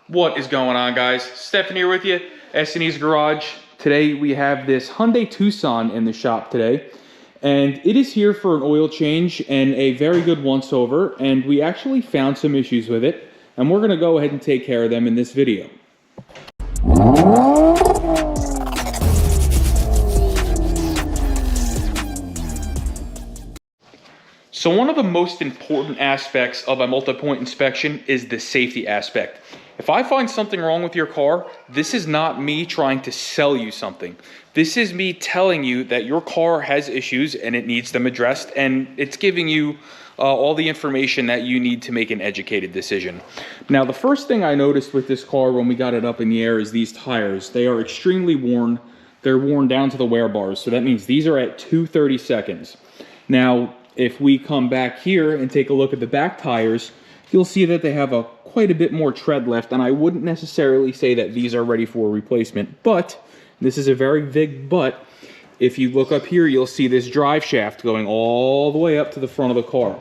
What is going on, guys? Stefan here with you, S&E's Garage. Today we have this Hyundai Tucson in the shop today, and it is here for an oil change and a very good once over, and we actually found some issues with it, and we're going to go ahead and take care of them in this video. So one of the most important aspects of a multi-point inspection is the safety aspect. If I find something wrong with your car, this is not me trying to sell you something. This is me telling you that your car has issues and it needs them addressed, and it's giving you all the information that you need to make an educated decision. Now, the first thing I noticed with this car when we got it up in the air is these tires. They are extremely worn. They're worn down to the wear bars, so that means these are at 2/32. Now, if we come back here and take a look at the back tires, you'll see that they have quite a bit more tread left, and I wouldn't necessarily say that these are ready for replacement, but this is a very big but. If you look up here, you'll see this drive shaft going all the way up to the front of the car.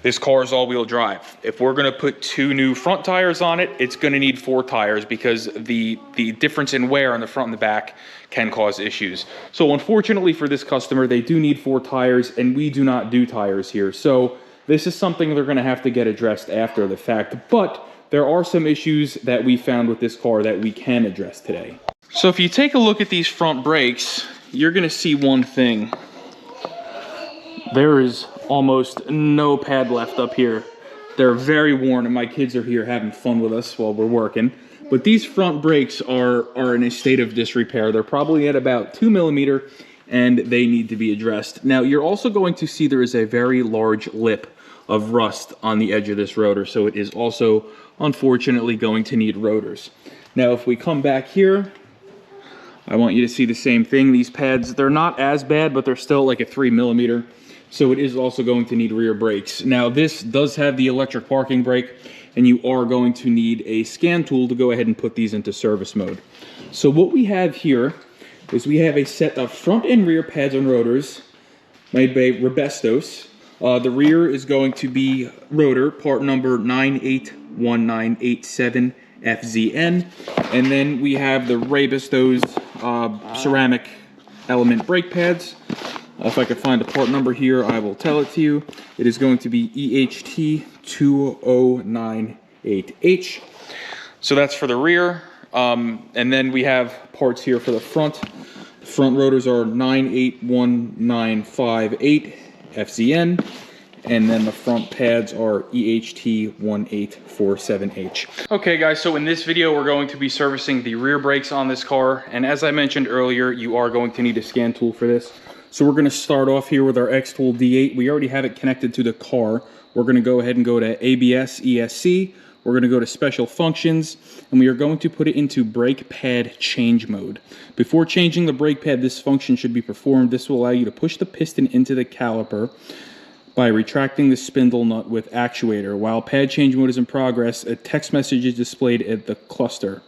This car is all-wheel drive. If we're gonna put 2 new front tires on it, it's gonna need 4 tires because the difference in wear on the front and the back can cause issues. So unfortunately for this customer, they do need 4 tires, and we do not do tires here. So this is something they're gonna have to get addressed after the fact, but there are some issues that we found with this car that we can address today. So if you take a look at these front brakes, you're gonna see one thing. There is almost no pad left up here. They're very worn, and my kids are here having fun with us while we're working. But these front brakes are in a state of disrepair. They're probably at about 2 millimeter, and they need to be addressed. Now, you're also going to see there is a very large lip of rust on the edge of this rotor, so it is also, unfortunately, going to need rotors. Now, if we come back here, I want you to see the same thing. These pads, they're not as bad, but they're still like a 3 millimeter. So it is also going to need rear brakes. Now, this does have the electric parking brake, and you are going to need a scan tool to go ahead and put these into service mode. So what we have here is we have a set of front and rear pads and rotors made by Robestos. The rear is going to be rotor, part number 981987FZN. And then we have the Robestos ceramic element brake pads. If I could find a part number here, I will tell it to you. It is going to be EHT2098H. So that's for the rear. And then we have parts here for the front. The front rotors are 981958FZN. And then the front pads are EHT1847H. Okay guys, so in this video, we're going to be servicing the rear brakes on this car. And as I mentioned earlier, you are going to need a scan tool for this. So we're gonna start off here with our XTOOL D8. We already have it connected to the car. We're gonna go ahead and go to ABS ESC. We're gonna go to special functions, and we are going to put it into brake pad change mode. Before changing the brake pad, this function should be performed. This will allow you to push the piston into the caliper by retracting the spindle nut with actuator. While pad change mode is in progress, a text message is displayed at the cluster.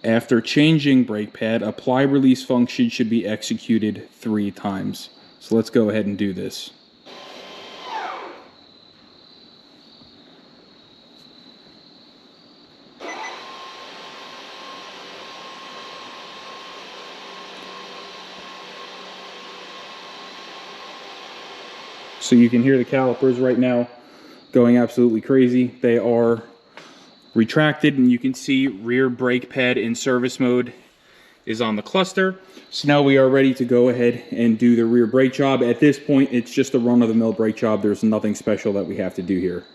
After changing brake pad, apply release function should be executed 3 times. So let's go ahead and do this. So you can hear the calipers right now going absolutely crazy. They are retracted, and you can see rear brake pad in service mode is on the cluster. So now we are ready to go ahead and do the rear brake job. At this point, it's just a run-of-the-mill brake job. There's nothing special that we have to do here.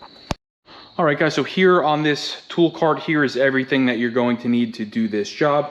All right, guys, so here on this tool cart here is everything that you're going to need to do this job.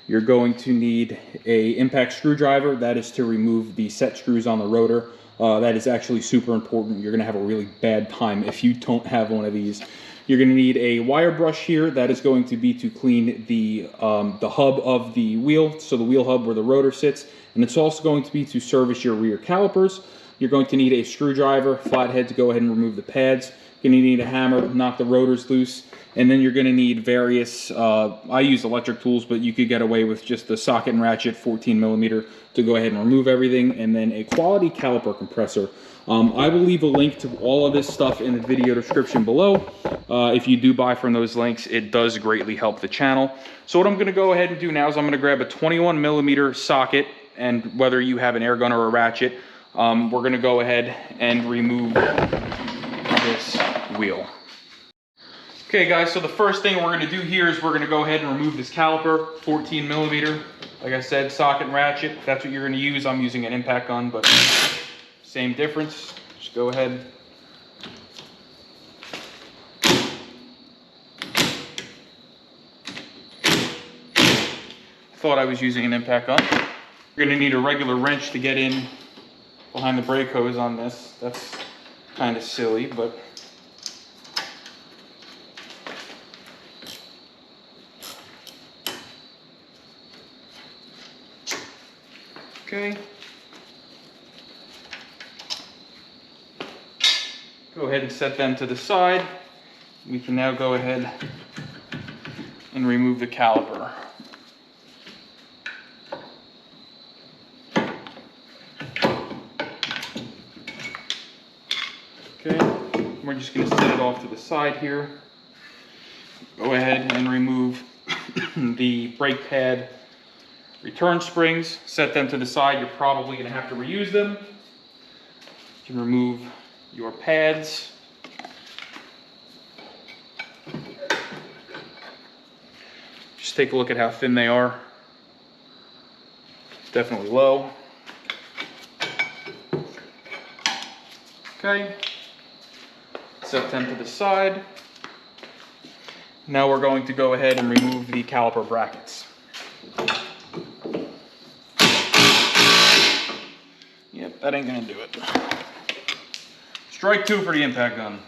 You're going to need a impact screwdriver. That is to remove the set screws on the rotor. That is actually super important. You're gonna have a really bad time if you don't have one of these. You're going to need a wire brush here. That is going to be to clean the hub of the wheel, so the wheel hub where the rotor sits. And it's also going to be to service your rear calipers. You're going to need a screwdriver, flathead to go ahead and remove the pads. You're going to need a hammer to knock the rotors loose. And then you're going to need various, I use electric tools, but you could get away with just the socket and ratchet 14 millimeter to go ahead and remove everything. And then a quality caliper compressor. I will leave a link to all of this stuff in the video description below. If you do buy from those links, it does greatly help the channel. So what I'm going to go ahead and do now is I'm going to grab a 21 millimeter socket, and whether you have an air gun or a ratchet, we're going to go ahead and remove this wheel. Okay guys, so the first thing we're going to do here is we're going to go ahead and remove this caliper, 14 millimeter. Like I said, socket and ratchet, if that's what you're going to use. I'm using an impact gun, but same difference. Just go ahead. Thought I was using an impact gun. You're going to need a regular wrench to get in behind the brake hose on this. That's kind of silly, but okay. Go ahead and set them to the side. We can now go ahead and remove the caliper. Okay, we're just going to set it off to the side here. Go ahead and remove the brake pad return springs, set them to the side. You're probably going to have to reuse them. You can remove your pads. Just take a look at how thin they are. Definitely low. Okay. Set them to the side. Now we're going to go ahead and remove the caliper brackets. Yep, that ain't gonna do it. Strike 2 for the impact gun.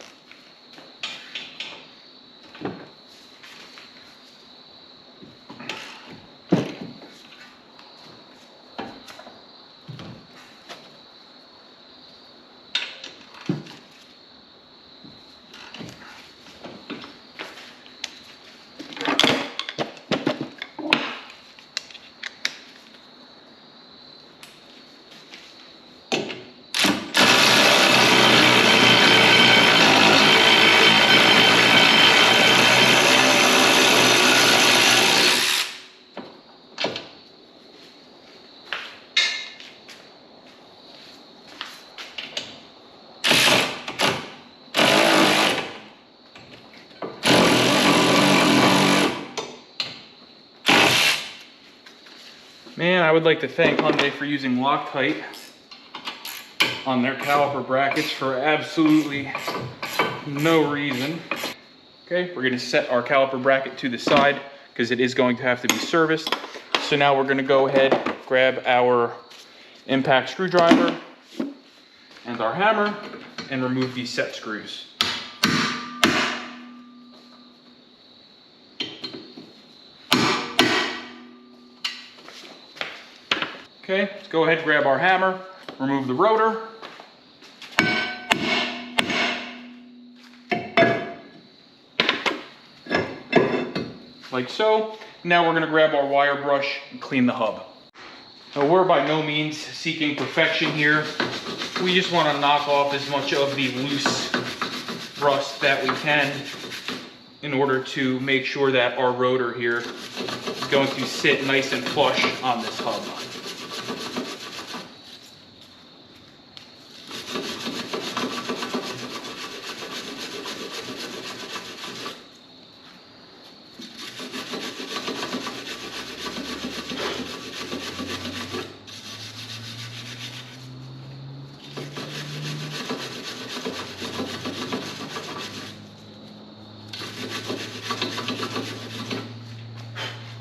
Man, I would like to thank Hyundai for using Loctite on their caliper brackets for absolutely no reason. Okay, we're going to set our caliper bracket to the side because it is going to have to be serviced. So now we're going to go ahead, grab our impact screwdriver and our hammer and remove these set screws. Okay, let's go ahead and grab our hammer, remove the rotor. Like so. Now we're going to grab our wire brush and clean the hub. Now we're by no means seeking perfection here. We just want to knock off as much of the loose rust that we can in order to make sure that our rotor here is going to sit nice and flush on this hub.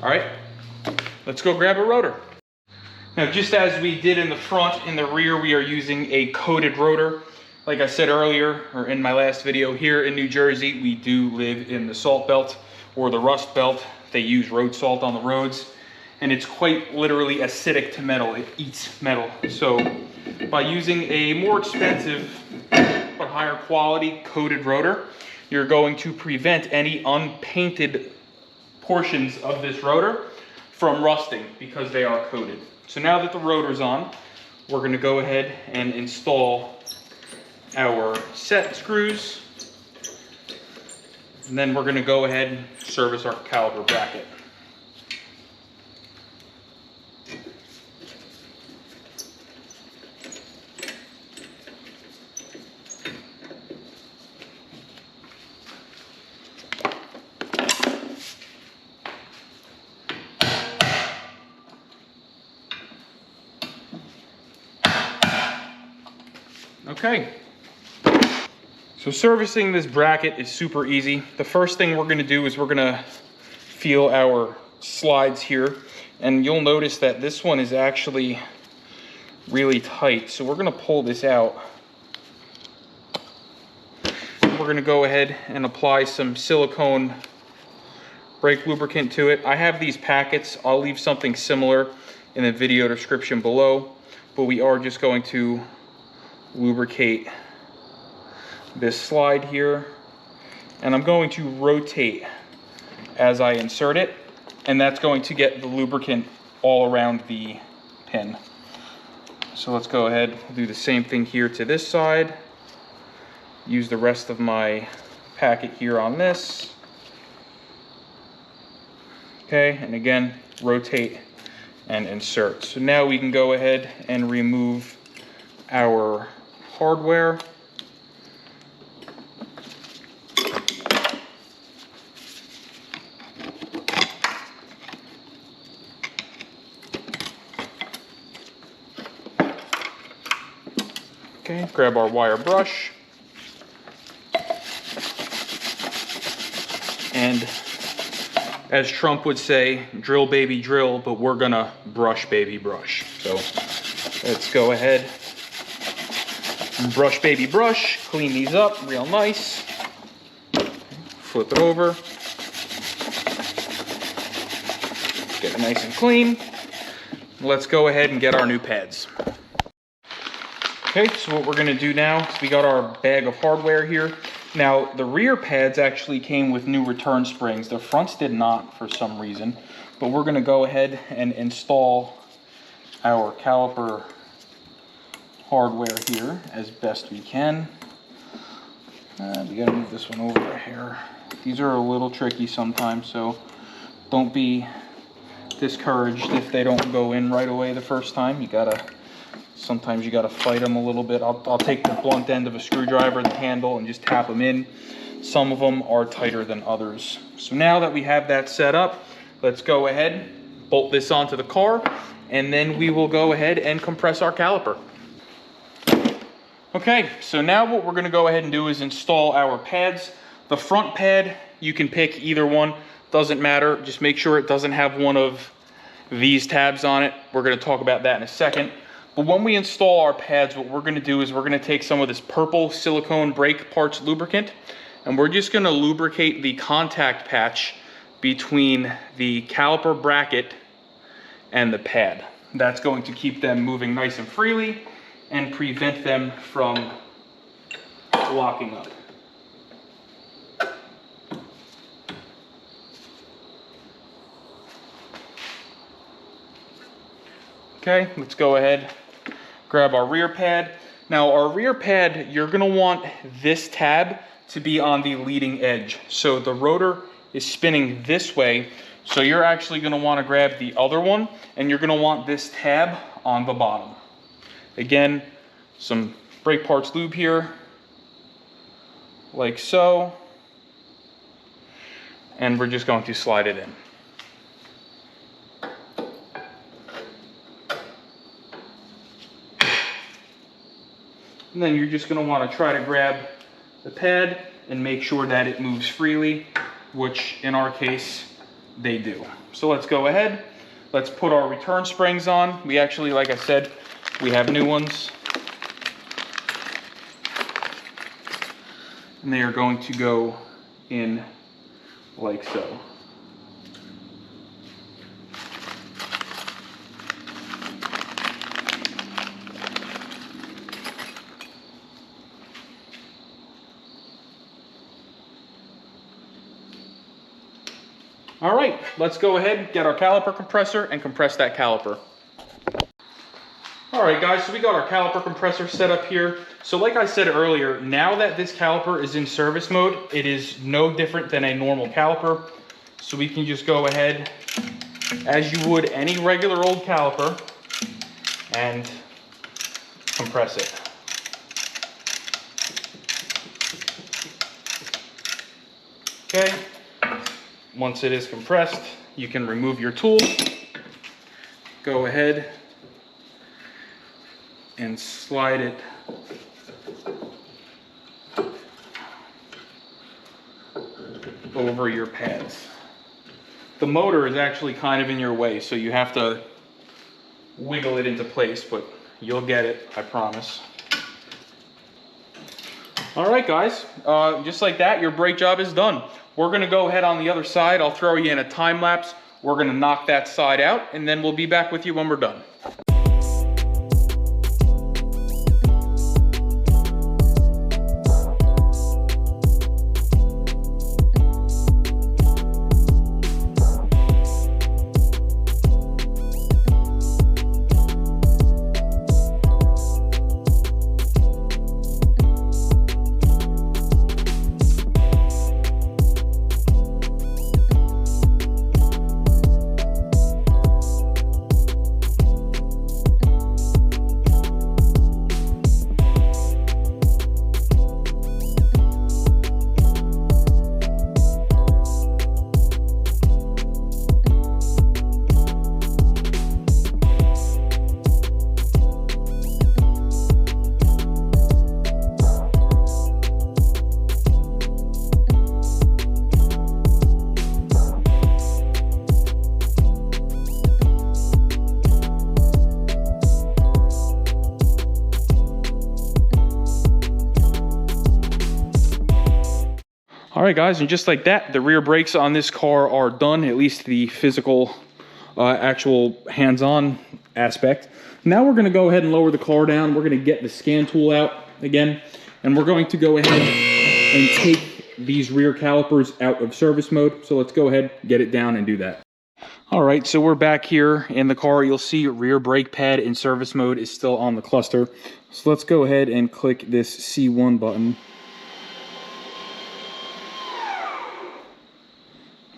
All right, let's go grab a rotor. Now, just as we did in the front, in the rear, we are using a coated rotor. Like I said earlier, or in my last video, here in New Jersey, we do live in the salt belt or the rust belt. They use road salt on the roads, and it's quite literally acidic to metal. It eats metal. So by using a more expensive but higher quality coated rotor, you're going to prevent any unpainted portions of this rotor from rusting because they are coated. So now that the rotor's on, we're going to go ahead and install our set screws. And then we're going to go ahead and service our caliper bracket. Okay, so servicing this bracket is super easy. The first thing we're going to do is we're going to feel our slides here, and you'll notice that this one is actually really tight. So we're going to pull this out. We're going to go ahead and apply some silicone brake lubricant to it. I have these packets. I'll leave something similar in the video description below, but we are just going to lubricate this slide here, and I'm going to rotate as I insert it, and that's going to get the lubricant all around the pin. So let's go ahead, do the same thing here to this side, use the rest of my packet here on this. Okay, and again, rotate and insert. So now we can go ahead and remove our hardware. Okay, grab our wire brush. And as Trump would say, drill baby drill, but we're gonna brush baby brush. So let's go ahead and brush baby brush, clean these up real nice. Flip it over. Get it nice and clean. Let's go ahead and get our new pads. Okay, so what we're gonna do now is we got our bag of hardware here. Now, the rear pads actually came with new return springs. The fronts did not for some reason, but we're gonna go ahead and install our caliper hardware here as best we can. We gotta move this one over a hair. These are a little tricky sometimes, so don't be discouraged if they don't go in right away the first time. Sometimes you gotta fight them a little bit. I'll take the blunt end of a screwdriver, the handle, and just tap them in. Some of them are tighter than others. So now that we have that set up, let's go ahead, bolt this onto the car, and then we will go ahead and compress our caliper. Okay, so now what we're gonna go ahead and do is install our pads. The front pad, you can pick either one, doesn't matter. Just make sure it doesn't have one of these tabs on it. We're gonna talk about that in a second. But when we install our pads, what we're gonna do is we're gonna take some of this purple silicone brake parts lubricant, and we're just gonna lubricate the contact patch between the caliper bracket and the pad. That's going to keep them moving nice and freely and prevent them from locking up. Okay, let's go ahead, grab our rear pad. Now our rear pad, you're gonna want this tab to be on the leading edge. So the rotor is spinning this way, so you're actually gonna wanna grab the other one, and you're gonna want this tab on the bottom. Again, some brake parts lube here, like so, and we're just going to slide it in. And then you're just going to want to try to grab the pad and make sure that it moves freely, which in our case, they do. So let's go ahead. Let's put our return springs on. We actually, like I said, we have new ones. And they are going to go in like so. All right, let's go ahead, get our caliper compressor and compress that caliper. All right guys, so we got our caliper compressor set up here. So like I said earlier, now that this caliper is in service mode, it is no different than a normal caliper. So we can just go ahead, as you would any regular old caliper, and compress it. Okay, once it is compressed, you can remove your tool. Go ahead and slide it over your pads. The motor is actually kind of in your way, so you have to wiggle it into place, but you'll get it, I promise. All right guys, just like that, your brake job is done. We're gonna go ahead on the other side. I'll throw you in a time lapse. We're gonna knock that side out, and then we'll be back with you when we're done. All right guys, and just like that, the rear brakes on this car are done, at least the physical, actual hands-on aspect. Now we're gonna go ahead and lower the car down. We're gonna get the scan tool out again, and we're going to go ahead and take these rear calipers out of service mode. So let's go ahead, get it down and do that. All right, so we're back here in the car. You'll see rear brake pad in service mode is still on the cluster. So let's go ahead and click this C1 button.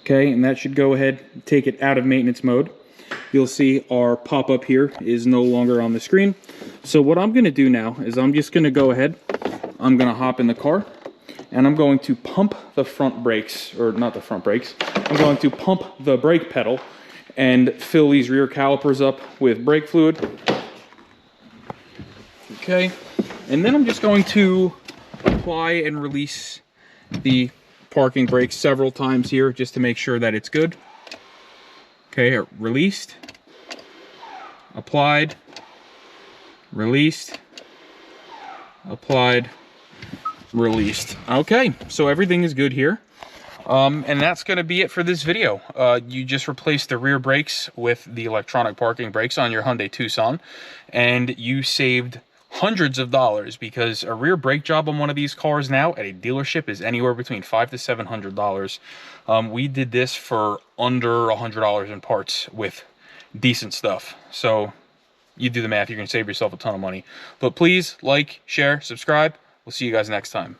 Okay, and that should go ahead, take it out of maintenance mode. You'll see our pop-up here is no longer on the screen. So what I'm gonna do now is I'm just gonna go ahead, I'm gonna hop in the car, and I'm going to pump the front brakes, or not the front brakes, I'm going to pump the brake pedal and fill these rear calipers up with brake fluid. Okay, and then I'm just going to apply and release the parking brake several times here just to make sure that it's good. Okay, released, applied, released, applied, released. Okay, so everything is good here. And that's going to be it for this video. You just replaced the rear brakes with the electronic parking brakes on your Hyundai Tucson, and you saved hundreds of dollars, because a rear brake job on one of these cars now at a dealership is anywhere between $500 to $700. We did this for under $100 in parts with decent stuff. So you do the math, you're gonna save yourself a ton of money. But please like, share, subscribe. We'll see you guys next time.